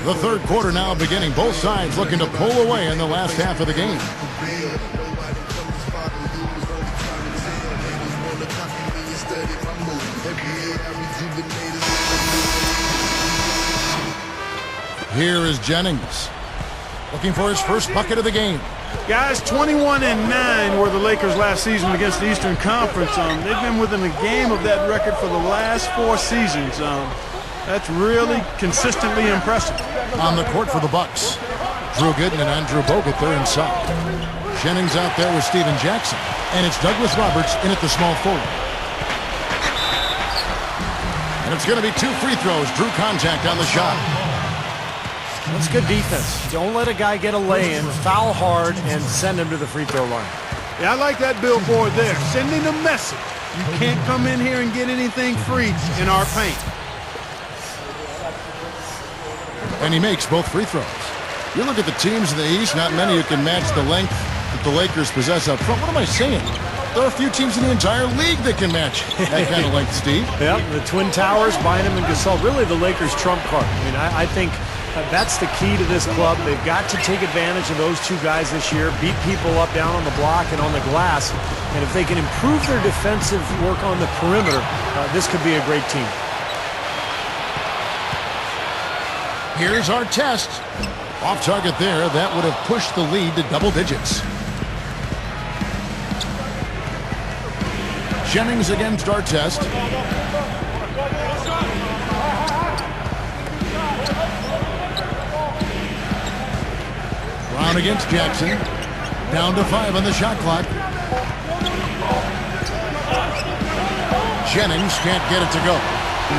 The third quarter now beginning. Both sides looking to pull away in the last half of the game. Here is Jennings, looking for his first bucket of the game. Guys, 21-9 were the Lakers last season against the Eastern Conference. They've been within a game of that record for the last 4 seasons. That's really consistently impressive. On the court for the Bucks, Drew Gooden and Andrew Bogut, they're inside. Jennings out there with Steven Jackson, and it's Douglas Roberts in at the small forward. And it's going to be 2 free throws. Drew contact on the shot. That's good defense. Don't let a guy get a lay-in, foul hard, and send him to the free throw line. Yeah, I like that billboard there, sending a message. You can't come in here and get anything free in our paint. And he makes both free throws. You look at the teams in the East, not many who can match the length that the Lakers possess up front. What am I saying? There are a few teams in the entire league that can match that kind of length, Steve. Yeah, the Twin Towers, Bynum and Gasol, really the Lakers' trump card. I mean, I think that's the key to this club. They've got to take advantage of those 2 guys this year, beat people up down on the block and on the glass. And if they can improve their defensive work on the perimeter, this could be a great team. Here's our test. Off target there. That would have pushed the lead to double digits. Jennings against our test. Brown against Jackson. Down to 5 on the shot clock. Jennings can't get it to go.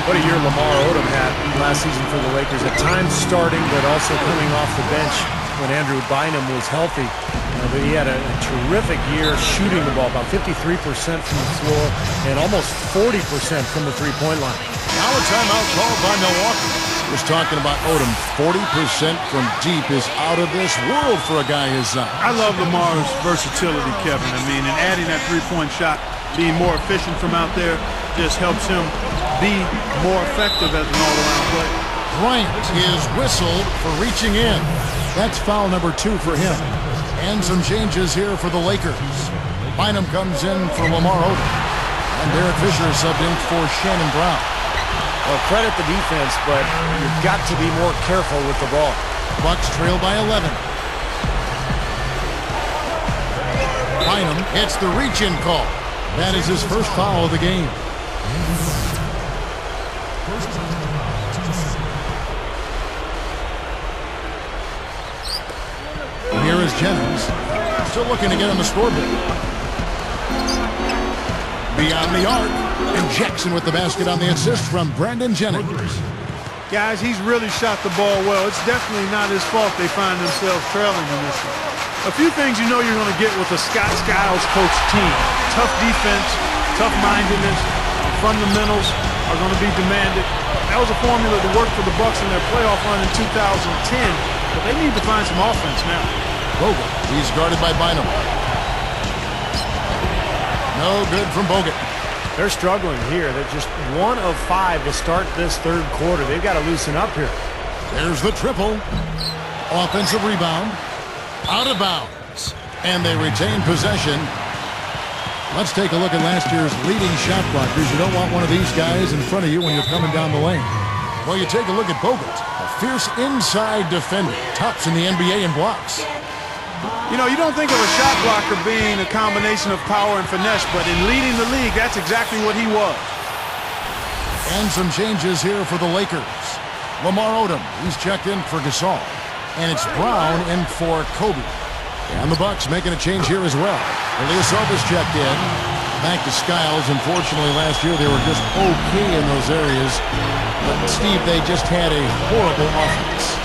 What a year Lamar Odom had last season for the Lakers. At times starting, but also coming off the bench when Andrew Bynum was healthy. But he had a terrific year shooting the ball, about 53% from the floor and almost 40% from the three-point line. Now a timeout called by Milwaukee. Was talking about Odom. 40% from deep is out of this world for a guy his size. I love Lamar's versatility, Kevin. I mean, and adding that three-point shot, being more efficient from out there, just helps him be more effective as an all-around player. Bryant is whistled for reaching in. That's foul number 2 for him. And some changes here for the Lakers. Bynum comes in for Lamar Odom. And Derek Fisher is subbed in for Shannon Brown. Well, credit the defense, but you've got to be more careful with the ball. Bucks trail by 11. Bynum hits the reach-in call. That is his first foul of the game. Here is Jennings. Still looking to get on the scoreboard. Beyond the arc. And Jackson with the basket on the assist from Brandon Jennings. Guys, he's really shot the ball well. It's definitely not his fault they find themselves trailing in this one. A few things you know you're going to get with a Scott Skiles coach team. Tough defense, tough-mindedness, fundamentals are going to be demanded. That was a formula that worked for the Bucks in their playoff run in 2010, but they need to find some offense now. Bogut, he's guarded by Bynum. No good from Bogut. They're struggling here. They're just 1 of 5 to start this third quarter. They've got to loosen up here. There's the triple. Offensive rebound. Out of bounds. And they retain possession. Let's take a look at last year's leading shot blockers. You don't want one of these guys in front of you when you're coming down the lane. Well, you take a look at Bogut. A fierce inside defender. Tops in the NBA in blocks. You know, you don't think of a shot blocker being a combination of power and finesse, but in leading the league, that's exactly what he was. And some changes here for the Lakers. Lamar Odom, he's checked in for Gasol. And it's Brown in for Kobe. And the Bucks making a change here as well. Ilyasov's checked in. Back to Skiles. Unfortunately, last year they were just okay in those areas. But, Steve, they just had a horrible offense.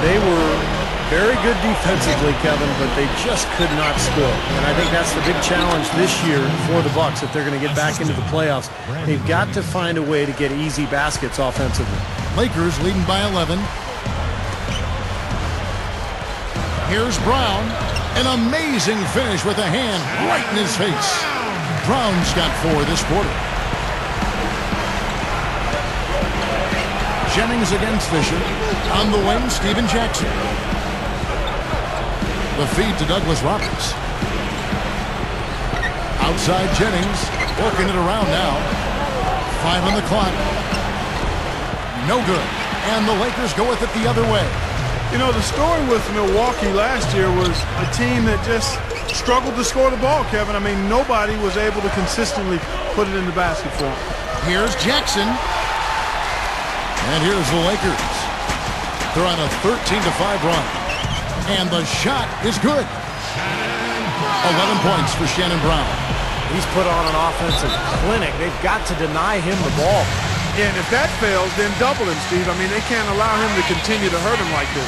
They were very good defensively, Kevin, but they just could not score. And I think that's the big challenge this year for the Bucks if they're going to get back into the playoffs. They've got to find a way to get easy baskets offensively. Lakers leading by 11. Here's Brown. An amazing finish with a hand right in his face. Brown's got 4 this quarter. Jennings against Fisher. On the wing, Steven Jackson. The feed to Douglas Roberts. Outside Jennings, working it around now. 5 on the clock. No good. And the Lakers go with it the other way. You know, the story with Milwaukee last year was a team that just struggled to score the ball, Kevin. I mean, nobody was able to consistently put it in the basket for them. Here's Jackson. And here's the Lakers. They're on a 13-5 run. And the shot is good. 11 points for Shannon Brown. He's put on an offensive clinic. They've got to deny him the ball. Yeah, and if that fails, then double him, Steve. I mean, they can't allow him to continue to hurt him like this.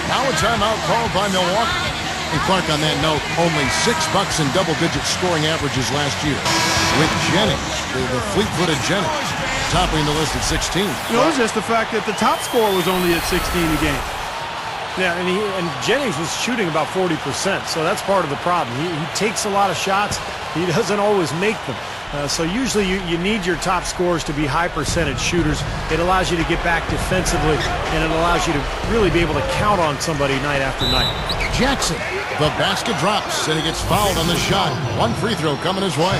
Now a timeout called by Milwaukee. And Clark, on that note, only 6 Bucks in double-digit scoring averages last year. With Jennings, the fleet-footed Jennings, topping the list at 16. You know, it's just the fact that the top scorer was only at 16 a game. Yeah, and Jennings was shooting about 40%, so that's part of the problem. He takes a lot of shots. He doesn't always make them. So usually you need your top scorers to be high percentage shooters. It allows you to get back defensively, and it allows you to really be able to count on somebody night after night. Jackson, the basket drops, and he gets fouled on the shot. 1 free throw coming his way.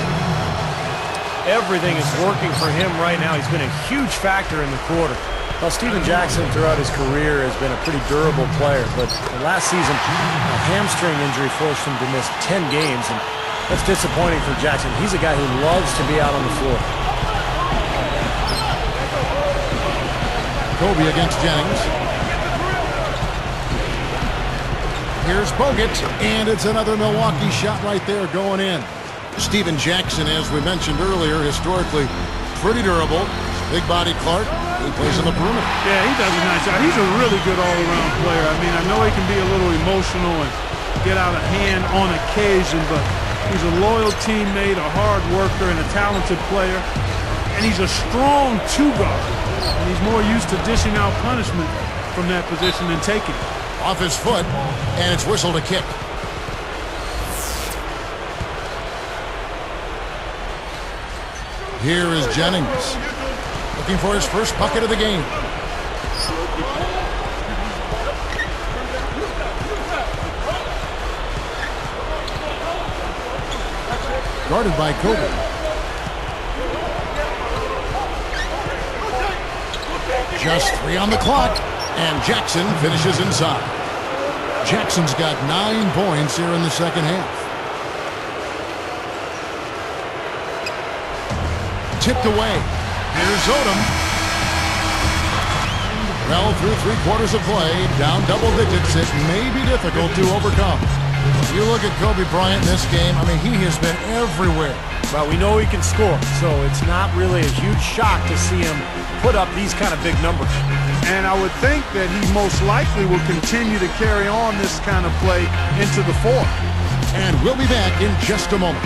Everything is working for him right now. He's been a huge factor in the quarter. Well, Steven Jackson throughout his career has been a pretty durable player, but last season a hamstring injury forced him to miss 10 games, and that's disappointing for Jackson. He's a guy who loves to be out on the floor. Kobe against Jennings. Here's Bogut, and it's another Milwaukee shot right there going in. Steven Jackson, as we mentioned earlier, historically pretty durable. Big body Clark. He plays on the perimeter. Yeah, he does a nice job. He's a really good all-around player. I mean, I know he can be a little emotional and get out of hand on occasion, but he's a loyal teammate, a hard worker, and a talented player. And he's a strong two-guard. And he's more used to dishing out punishment from that position than taking it. Off his foot, and it's whistled a kick. Here is Jennings, looking for his first bucket of the game. Guarded by Kobe. Just 3 on the clock, and Jackson finishes inside. Jackson's got 9 points here in the second half. Tipped away. Here's Odom. Well, through 3/4 of play, down double digits, it may be difficult to overcome. You look at Kobe Bryant in this game, I mean, he has been everywhere. But we know he can score, so it's not really a huge shock to see him put up these kind of big numbers. And I would think that he most likely will continue to carry on this kind of play into the fourth. And we'll be back in just a moment.